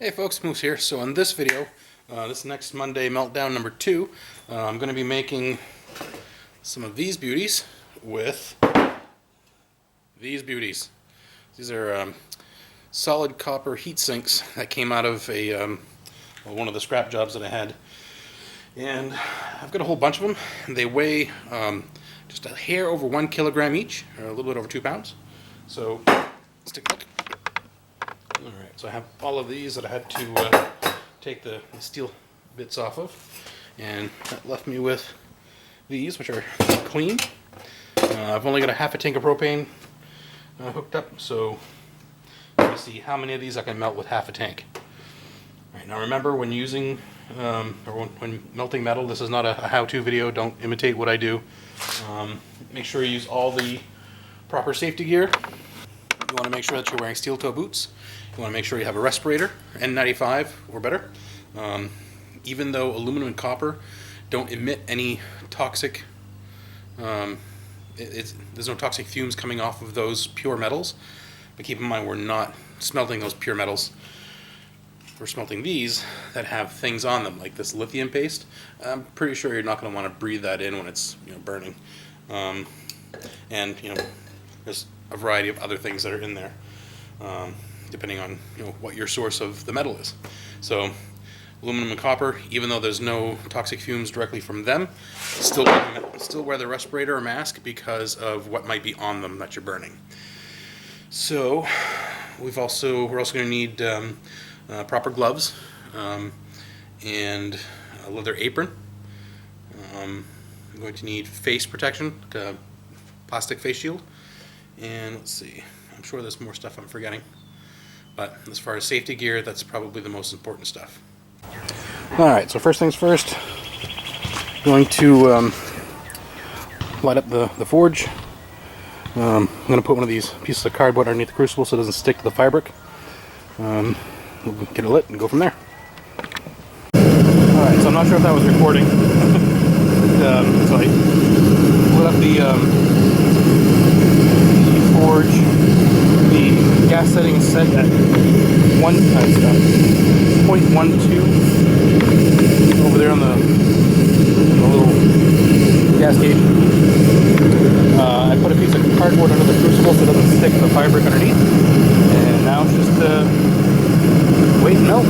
Hey folks, Moose here. So in this video, this next Monday meltdown number 2, I'm going to be making some of these beauties with these beauties. These are solid copper heat sinks that came out of one of the scrap jobs that I had. And I've got a whole bunch of them. They weigh just a hair over 1 kilogram each, or a little bit over 2 pounds. So let's take a look. Alright, so I have all of these that I had to take the steel bits off of, and that left me with these, which are clean. I've only got a half a tank of propane hooked up, so let's see how many of these I can melt with half a tank. Alright, now remember, when using when melting metal, this is not a how-to video. Don't imitate what I do. Make sure you use all the proper safety gear. You want to make sure that you're wearing steel-toe boots. You want to make sure you have a respirator, N95 or better. Even though aluminum and copper don't emit any toxic, there's no toxic fumes coming off of those pure metals. But keep in mind, we're not smelting those pure metals. We're smelting these that have things on them, like this lithium paste. I'm pretty sure you're not going to want to breathe that in when it's burning. And there's a variety of other things that are in there, depending on what your source of the metal is. So aluminum and copper, even though there's no toxic fumes directly from them, still wear the respirator or mask because of what might be on them that you're burning. So we're also going to need proper gloves and a leather apron. I'm going to need face protection, like a plastic face shield. And let's see, I'm sure there's more stuff I'm forgetting. But as far as safety gear, that's probably the most important stuff. Alright, so first things first, I'm going to light up the forge. I'm going to put one of these pieces of cardboard underneath the crucible so it doesn't stick to the fabric. We'll get it lit and go from there. Alright, so I'm not sure if that was recording. So I lit up the forge. The gas setting is set at 0.12 over there on the little gas gauge. I put a piece of cardboard under the crucible so it doesn't stick to the fabric underneath. And now it's just wait and melt.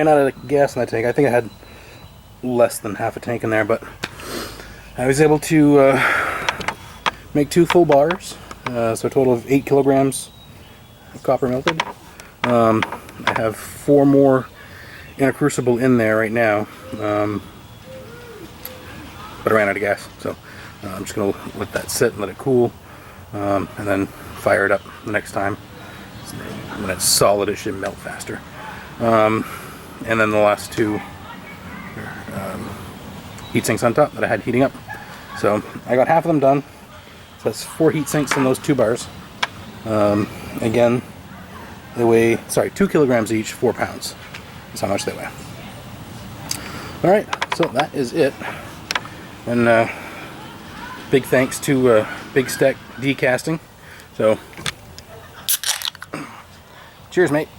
ran out of gas in that tank. I think I had less than half a tank in there, but I was able to make 2 full bars, so a total of 8 kilograms of copper melted. I have 4 more in a crucible in there right now, but I ran out of gas, so I'm just going to let that sit and let it cool, and then fire it up the next time. When it's solid, it should melt faster. And then the last 2 heat sinks on top that I had heating up. So I got half of them done. So that's 4 heat sinks in those 2 bars. Again, they weigh, 2 kilograms each, 4 pounds. That's how much they weigh. Alright, so that is it. And big thanks to Big Stack Decasting. So, cheers, mate.